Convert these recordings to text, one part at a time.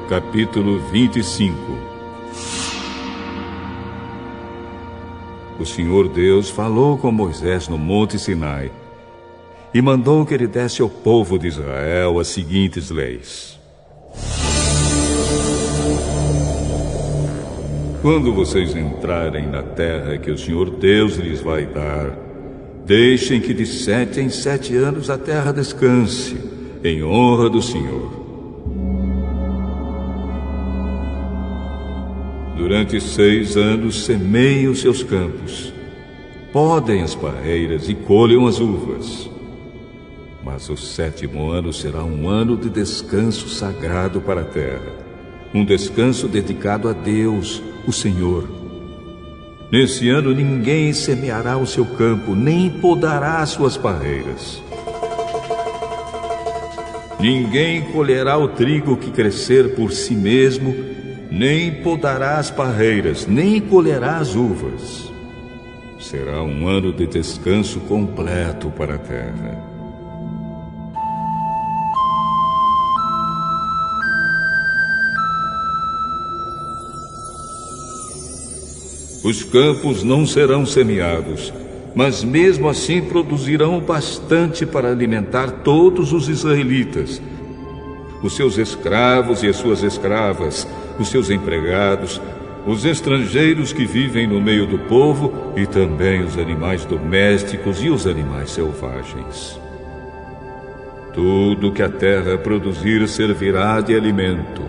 capítulo 25. O Senhor Deus falou com Moisés no Monte Sinai e mandou que ele desse ao povo de Israel as seguintes leis. Quando vocês entrarem na terra que o Senhor Deus lhes vai dar, deixem que de 7 em 7 anos a terra descanse, em honra do Senhor. Durante 6 anos semeiem os seus campos, podem as parreiras e colham as uvas. Mas o 7º ano será um ano de descanso sagrado para a terra, um descanso dedicado a Deus, o Senhor. Nesse ano ninguém semeará o seu campo, nem podará as suas parreiras. Ninguém colherá o trigo que crescer por si mesmo, nem podará as parreiras, nem colherá as uvas. Será um ano de descanso completo para a terra. Os campos não serão semeados, mas mesmo assim produzirão bastante para alimentar todos os israelitas, os seus escravos e as suas escravas, os seus empregados, os estrangeiros que vivem no meio do povo e também os animais domésticos e os animais selvagens. Tudo que a terra produzir servirá de alimento.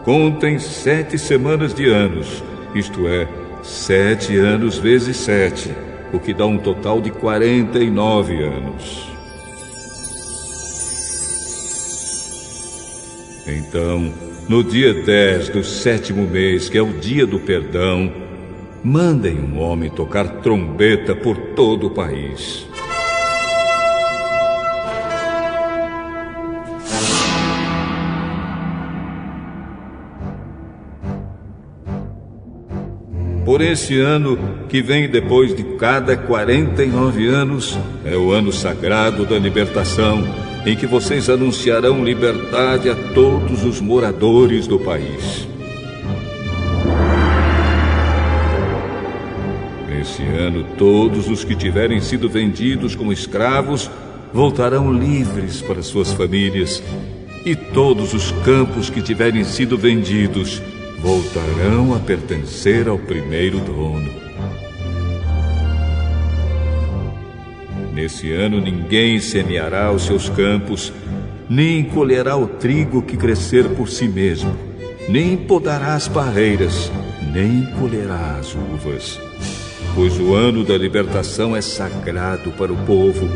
Contem 7 semanas de anos, isto é, 7 anos vezes 7, o que dá um total de 49 anos. Então, no dia 10 do 7º mês, que é o dia do perdão, mandem um homem tocar trombeta por todo o país. Por esse ano, que vem depois de cada 49 anos, é o ano sagrado da libertação, em que vocês anunciarão liberdade a todos os moradores do país. Nesse ano, todos os que tiverem sido vendidos como escravos voltarão livres para suas famílias, e todos os campos que tiverem sido vendidos voltarão a pertencer ao primeiro dono. Nesse ano ninguém semeará os seus campos, nem colherá o trigo que crescer por si mesmo, nem podará as parreiras, nem colherá as uvas. Pois o ano da libertação é sagrado para o povo,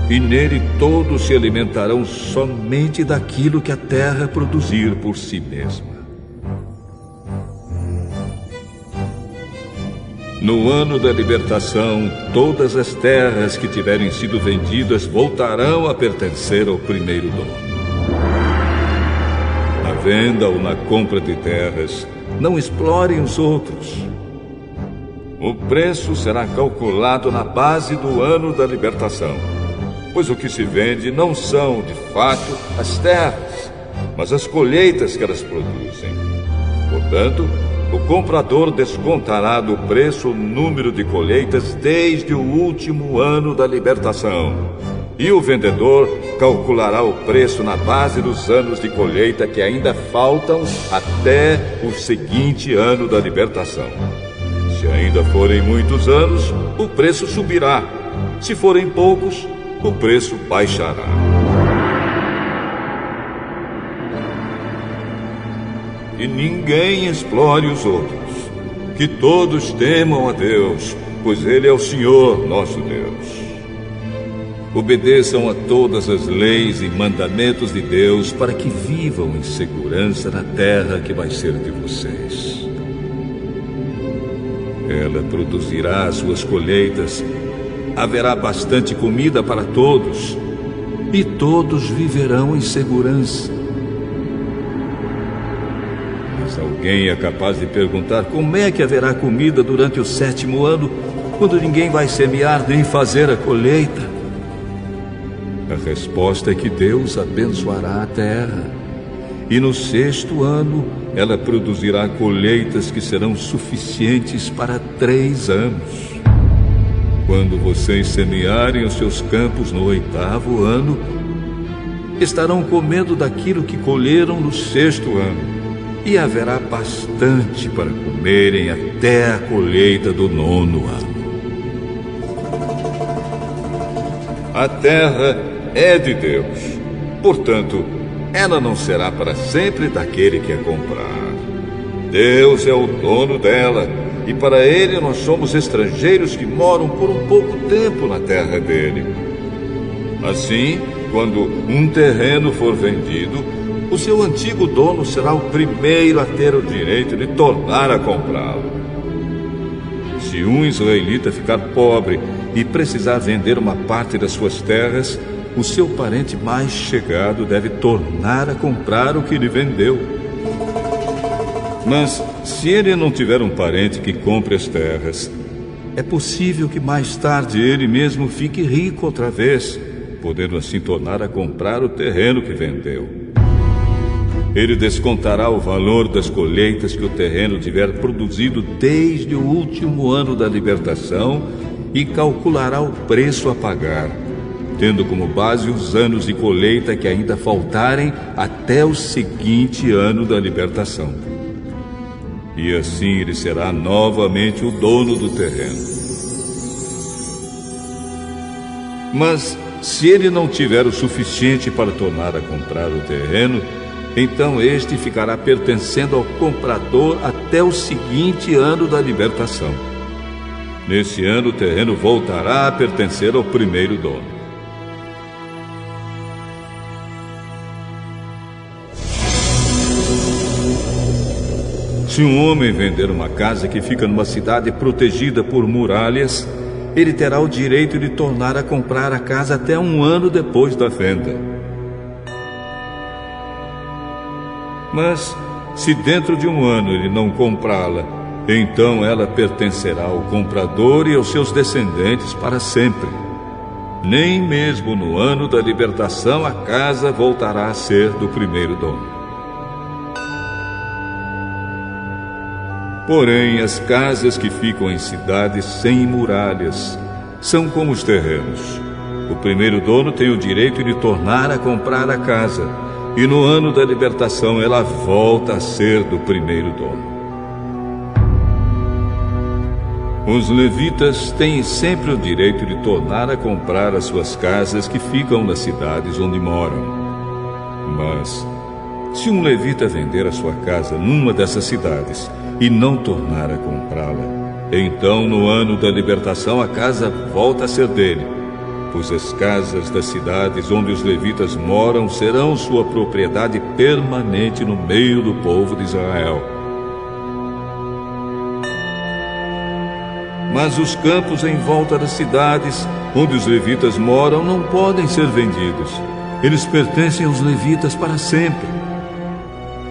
e nele todos se alimentarão somente daquilo que a terra produzir por si mesma. No ano da libertação, todas as terras que tiverem sido vendidas voltarão a pertencer ao primeiro dono. Na venda ou na compra de terras, não explorem os outros. O preço será calculado na base do ano da libertação, pois o que se vende não são, de fato, as terras, mas as colheitas que elas produzem. Portanto, o comprador descontará do preço o número de colheitas desde o último ano da libertação. E o vendedor calculará o preço na base dos anos de colheita que ainda faltam até o seguinte ano da libertação. Se ainda forem muitos anos, o preço subirá. Se forem poucos, o preço baixará. E ninguém explore os outros. Que todos temam a Deus, pois Ele é o Senhor, nosso Deus. Obedeçam a todas as leis e mandamentos de Deus para que vivam em segurança na terra que vai ser de vocês. Ela produzirá as suas colheitas, haverá bastante comida para todos, e todos viverão em segurança. Alguém é capaz de perguntar como é que haverá comida durante o 7º ano, quando ninguém vai semear nem fazer a colheita? A resposta é que Deus abençoará a terra, e no 6º ano ela produzirá colheitas que serão suficientes para 3 anos. Quando vocês semearem os seus campos no 8º ano, estarão comendo daquilo que colheram no 6º ano, e haverá bastante para comerem até a colheita do 9º ano. A terra é de Deus, portanto, ela não será para sempre daquele que a comprar. Deus é o dono dela, e para ele nós somos estrangeiros que moram por um pouco tempo na terra dele. Assim, quando um terreno for vendido, o seu antigo dono será o primeiro a ter o direito de tornar a comprá-lo. Se um israelita ficar pobre e precisar vender uma parte das suas terras, o seu parente mais chegado deve tornar a comprar o que lhe vendeu. Mas, se ele não tiver um parente que compre as terras, é possível que mais tarde ele mesmo fique rico outra vez, podendo assim tornar a comprar o terreno que vendeu. Ele descontará o valor das colheitas que o terreno tiver produzido desde o último ano da libertação e calculará o preço a pagar, tendo como base os anos de colheita que ainda faltarem até o seguinte ano da libertação. E assim ele será novamente o dono do terreno. Mas, se ele não tiver o suficiente para tornar a comprar o terreno, então este ficará pertencendo ao comprador até o seguinte ano da libertação. Nesse ano, o terreno voltará a pertencer ao primeiro dono. Se um homem vender uma casa que fica numa cidade protegida por muralhas, ele terá o direito de tornar a comprar a casa até um ano depois da venda. Mas, se dentro de um ano ele não comprá-la, então ela pertencerá ao comprador e aos seus descendentes para sempre. Nem mesmo no ano da libertação a casa voltará a ser do primeiro dono. Porém, as casas que ficam em cidades sem muralhas são como os terrenos. O primeiro dono tem o direito de tornar a comprar a casa, e no ano da libertação ela volta a ser do primeiro dono. Os levitas têm sempre o direito de tornar a comprar as suas casas que ficam nas cidades onde moram. Mas, se um levita vender a sua casa numa dessas cidades e não tornar a comprá-la, então no ano da libertação a casa volta a ser dele, pois as casas das cidades onde os levitas moram serão sua propriedade permanente no meio do povo de Israel. Mas os campos em volta das cidades onde os levitas moram não podem ser vendidos. Eles pertencem aos levitas para sempre.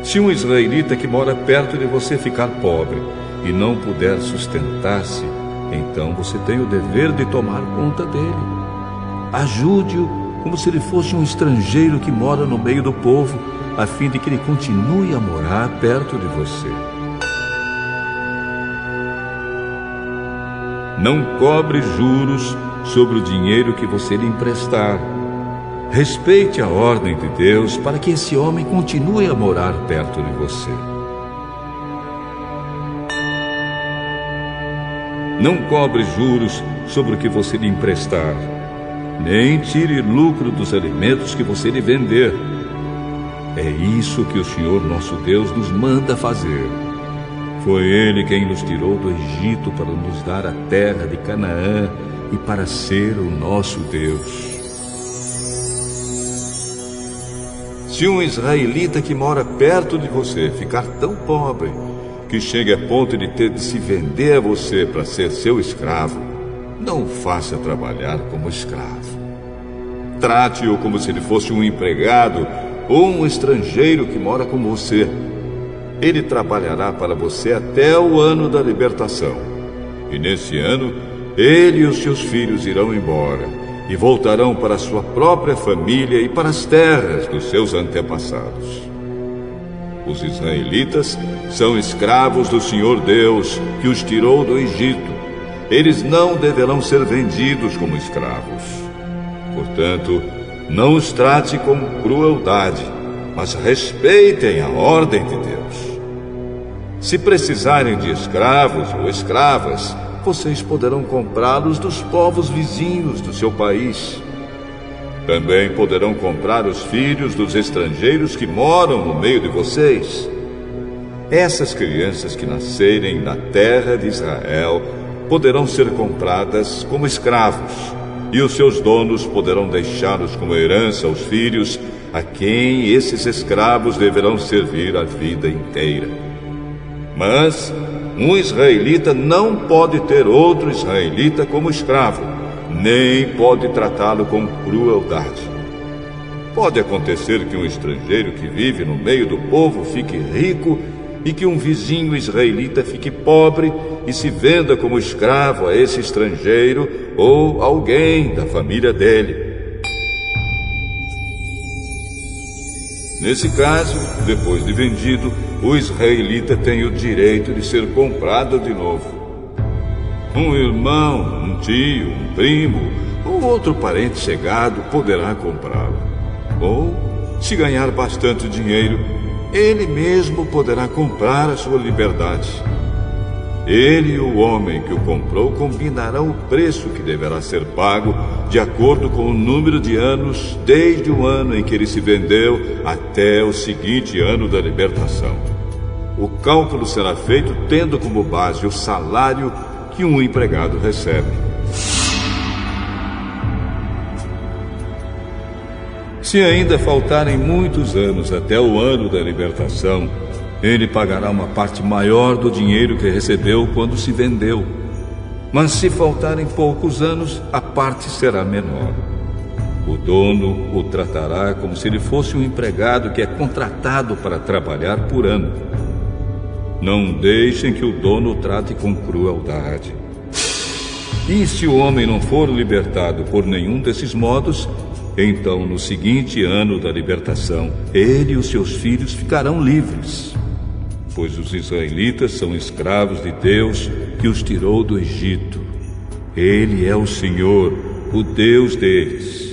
Se um israelita que mora perto de você ficar pobre e não puder sustentar-se, então você tem o dever de tomar conta dele. Ajude-o como se ele fosse um estrangeiro que mora no meio do povo, a fim de que ele continue a morar perto de você. Não cobre juros sobre o dinheiro que você lhe emprestar. Respeite a ordem de Deus para que esse homem continue a morar perto de você. Não cobre juros sobre o que você lhe emprestar, nem tire lucro dos alimentos que você lhe vender. É isso que o Senhor nosso Deus nos manda fazer. Foi Ele quem nos tirou do Egito para nos dar a terra de Canaã e para ser o nosso Deus. Se um israelita que mora perto de você ficar tão pobre que chegue a ponto de ter de se vender a você para ser seu escravo, não o faça trabalhar como escravo. Trate-o como se ele fosse um empregado ou um estrangeiro que mora com você. Ele trabalhará para você até o ano da libertação. E nesse ano, ele e os seus filhos irão embora e voltarão para sua própria família e para as terras dos seus antepassados. Os israelitas são escravos do Senhor Deus, que os tirou do Egito. Eles não deverão ser vendidos como escravos. Portanto, não os trate com crueldade, mas respeitem a ordem de Deus. Se precisarem de escravos ou escravas, vocês poderão comprá-los dos povos vizinhos do seu país. Também poderão comprar os filhos dos estrangeiros que moram no meio de vocês. Essas crianças que nascerem na terra de Israel poderão ser compradas como escravos, e os seus donos poderão deixá-los como herança aos filhos, a quem esses escravos deverão servir a vida inteira. Mas um israelita não pode ter outro israelita como escravo, nem pode tratá-lo com crueldade. Pode acontecer que um estrangeiro que vive no meio do povo fique rico e que um vizinho israelita fique pobre e se venda como escravo a esse estrangeiro ou alguém da família dele. Nesse caso, depois de vendido, o israelita tem o direito de ser comprado de novo. Um irmão, um tio, um primo ou outro parente chegado poderá comprá-lo. Ou, se ganhar bastante dinheiro, ele mesmo poderá comprar a sua liberdade. Ele e o homem que o comprou combinarão o preço que deverá ser pago de acordo com o número de anos desde o ano em que ele se vendeu até o seguinte ano da libertação. O cálculo será feito tendo como base o salário que um empregado recebe. Se ainda faltarem muitos anos até o ano da libertação, ele pagará uma parte maior do dinheiro que recebeu quando se vendeu. Mas se faltarem poucos anos, a parte será menor. O dono o tratará como se ele fosse um empregado que é contratado para trabalhar por ano. Não deixem que o dono o trate com crueldade. E se o homem não for libertado por nenhum desses modos, então no seguinte ano da libertação, ele e os seus filhos ficarão livres. Pois os israelitas são escravos de Deus que os tirou do Egito. Ele é o Senhor, o Deus deles.